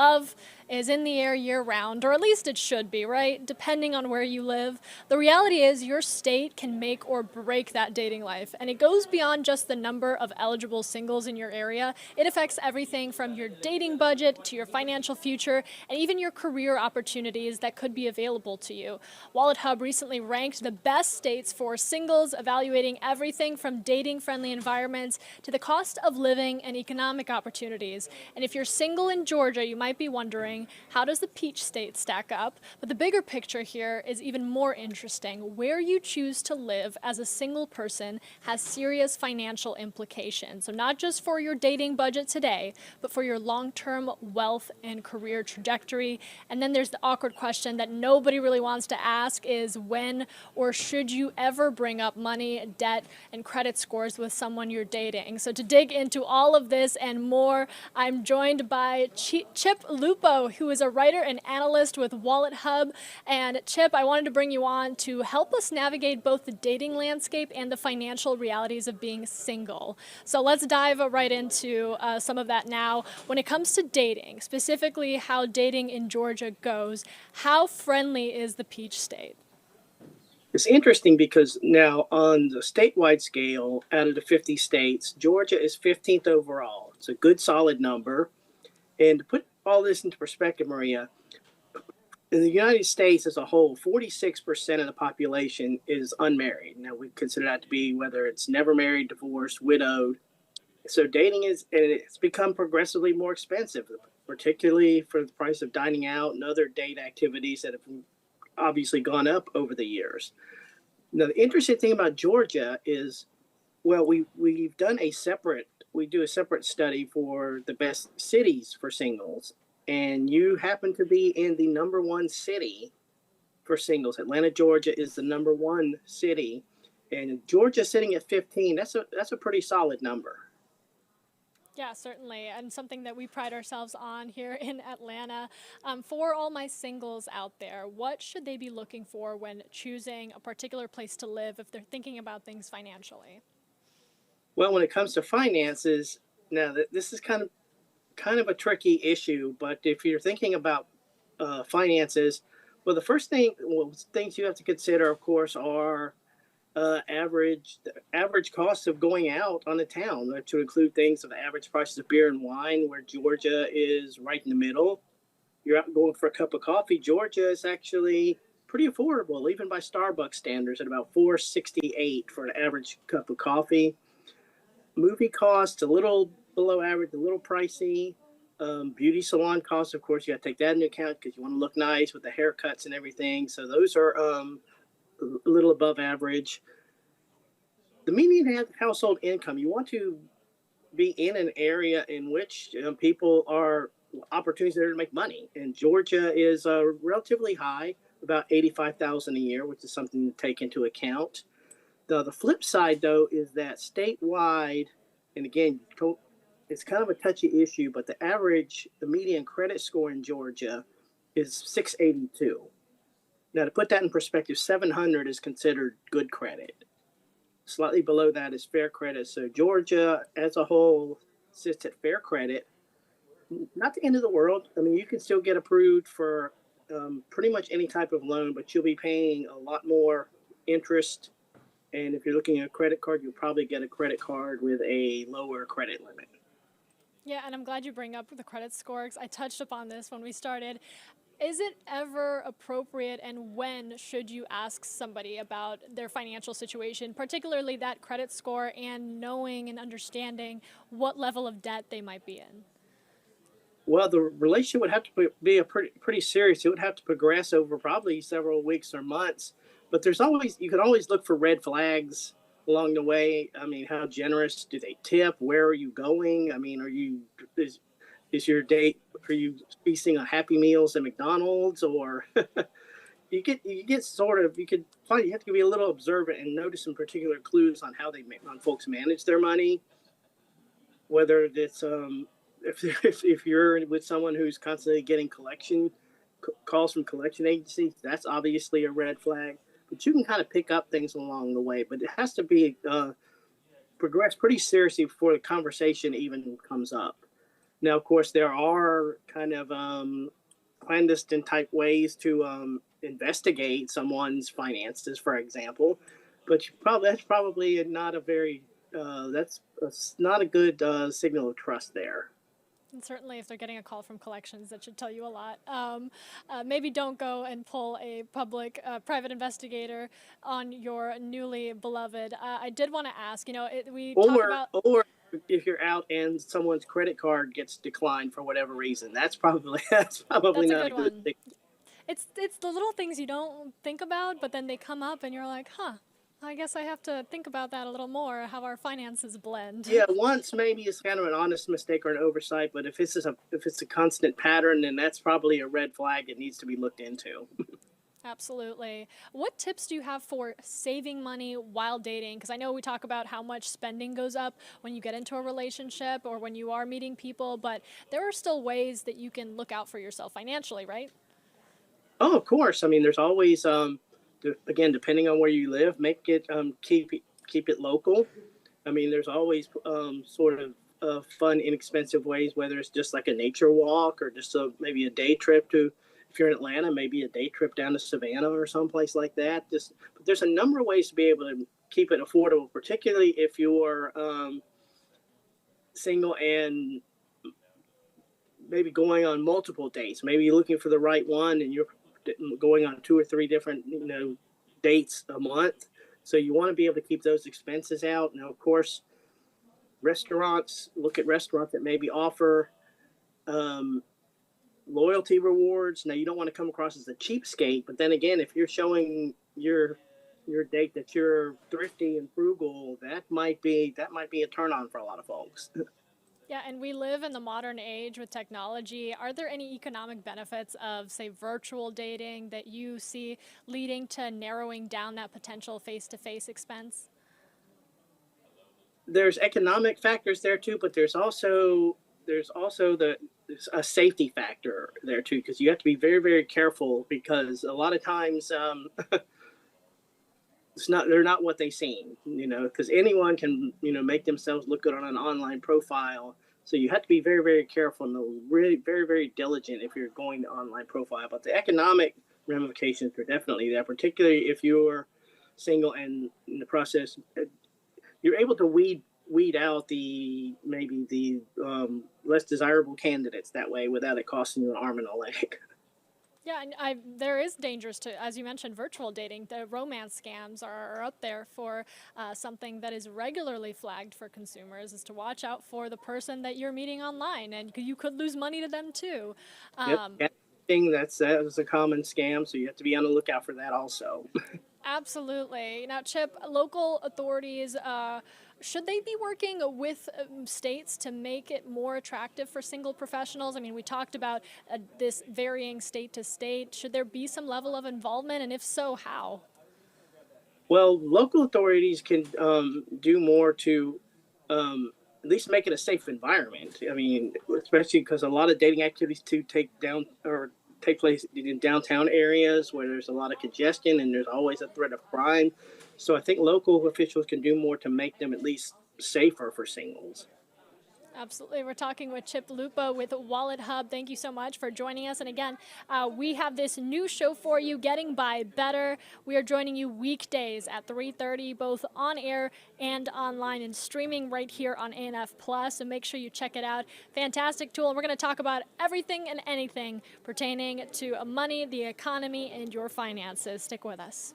Love is in the air year round, or at least it should be, right? Depending on where you live. The reality is your state can make or break that dating life, and it goes beyond just the number of eligible singles in your area. It affects everything from your dating budget to your financial future and even your career opportunities that could be available to you. WalletHub recently ranked the best states for singles, evaluating everything from dating-friendly environments to the cost of living and economic opportunities. And if you're single in Georgia, you might be wondering, how does the Peach State stack up? But the bigger picture here is even more interesting. Where you choose to live as a single person has serious financial implications. So not just for your dating budget today, but for your long-term wealth and career trajectory. And then there's the awkward question that nobody really wants to ask is when or should you ever bring up money, debt, and credit scores with someone you're dating? So to dig into all of this and more, I'm joined by Chip Lupo, who is a writer and analyst with WalletHub. And Chip, I wanted to bring you on to help us navigate both the dating landscape and the financial realities of being single. So let's dive right into some of that now. When it comes to dating, specifically how dating in Georgia goes, how friendly is the Peach State? It's interesting because now on the statewide scale, out of the 50 states, Georgia is 15th overall. It's a good solid number. And to put all this into perspective, Maria, in the United States as a whole, 46% of the population is unmarried. Now, we consider that to be whether it's never married, divorced, widowed. So dating it's become progressively more expensive, particularly for the price of dining out and other date activities that have obviously gone up over the years. Now, the interesting thing about Georgia is, well, we do a separate study for the best cities for singles, and you happen to be in the number one city for singles. Atlanta, Georgia is the number one city, and Georgia sitting at 15. That's a pretty solid number. Yeah, certainly, and something that we pride ourselves on here in Atlanta. For all my singles out there, what should they be looking for when choosing a particular place to live if they're thinking about things financially? Well, when it comes to finances, now this is kind of a tricky issue. But if you're thinking about finances, well, things you have to consider, of course, are average costs of going out on a town, to include things of the average prices of beer and wine, where Georgia is right in the middle. You're out going for a cup of coffee. Georgia is actually pretty affordable, even by Starbucks standards, at about $4.68 for an average cup of coffee. Movie costs a little below average, a little pricey. Beauty salon costs, of course, you got to take that into account because you want to look nice with the haircuts and everything. So those are a little above average. The median household income, you want to be in an area in which people are opportunities there to make money. And Georgia is relatively high, about $85,000 a year, which is something to take into account. The flip side, though, is that statewide, and again, it's kind of a touchy issue, but the median credit score in Georgia is 682. Now, to put that in perspective, 700 is considered good credit. Slightly below that is fair credit. So Georgia as a whole sits at fair credit. Not the end of the world. I mean, you can still get approved for pretty much any type of loan, but you'll be paying a lot more interest. And if you're looking at a credit card, you'll probably get a credit card with a lower credit limit. Yeah, and I'm glad you bring up the credit score because I touched upon this when we started. Is it ever appropriate, and when should you ask somebody about their financial situation, particularly that credit score, and knowing and understanding what level of debt they might be in? Well, the relationship would have to be pretty serious. It would have to progress over probably several weeks or months. But you can always look for red flags along the way. I mean, how generous do they tip? Where are you going? I mean, is your date, are you feasting on Happy Meals at McDonald's, or you have to be a little observant and notice some particular clues on how folks manage their money. Whether it's if you're with someone who's constantly getting calls from collection agencies, that's obviously a red flag. But you can kind of pick up things along the way. But it has to be progressed pretty seriously before the conversation even comes up. Now, of course, there are kind of clandestine type ways to investigate someone's finances, for example. But that's probably not a very that's not a good signal of trust there. And certainly, if they're getting a call from collections, that should tell you a lot. Maybe don't go and pull a private investigator on your newly beloved. I did want to ask, we talk about. Or if you're out and someone's credit card gets declined for whatever reason, that's probably That's a not a good good one. thing. It's the little things you don't think about, but then they come up, and you're like, huh. I guess I have to think about that a little more. How our finances blend. Yeah, once maybe it's kind of an honest mistake or an oversight, but if it's a constant pattern, then that's probably a red flag that needs to be looked into. Absolutely. What tips do you have for saving money while dating? Because I know we talk about how much spending goes up when you get into a relationship or when you are meeting people, but there are still ways that you can look out for yourself financially, right? Oh, of course. I mean, there's always again, depending on where you live, make it keep it local. I mean, there's always sort of fun, inexpensive ways, whether it's just like a nature walk or just maybe a day trip to. If you're in Atlanta, maybe a day trip down to Savannah or someplace like that. But there's a number of ways to be able to keep it affordable, particularly if you're single and maybe going on multiple dates. Maybe you're looking for the right one, and you're going on 2 or 3 different dates a month. So you want to be able to keep those expenses out. Now, of course, look at restaurants that maybe offer loyalty rewards. Now, you don't want to come across as a cheapskate, but then again, if you're showing your date that you're thrifty and frugal, that might be a turn on for a lot of folks. Yeah, and we live in the modern age with technology. Are there any economic benefits of, say, virtual dating that you see leading to narrowing down that potential face-to-face expense? There's economic factors there too, but there's a safety factor there too, because you have to be very, very careful, because a lot of times they're not what they seem, because anyone can make themselves look good on an online profile. So you have to be very, very careful and really very, very diligent if you're going to online profile. But the economic ramifications are definitely there, particularly if you're single and in the process you're able to weed out maybe the less desirable candidates that way without it costing you an arm and a leg. Yeah, and there is dangers to, as you mentioned, virtual dating. The romance scams are up there for something that is regularly flagged for consumers, is to watch out for the person that you're meeting online, and you could lose money to them too. Yep, that is a common scam, so you have to be on the lookout for that also. Absolutely. Now, Chip, local authorities, should they be working with states to make it more attractive for single professionals? I mean, we talked about this varying state to state. Should there be some level of involvement, and if so, how? Well, local authorities can do more to at least make it a safe environment. I mean, especially because a lot of dating activities take place in downtown areas where there's a lot of congestion and there's always a threat of crime. So I think local officials can do more to make them at least safer for singles. Absolutely. We're talking with Chip Lupo with WalletHub. Thank you so much for joining us. And again, we have this new show for you, Getting By Better. We are joining you weekdays at 3:30, both on air and online and streaming right here on ANF Plus. So make sure you check it out. Fantastic tool. And we're going to talk about everything and anything pertaining to money, the economy, and your finances. Stick with us.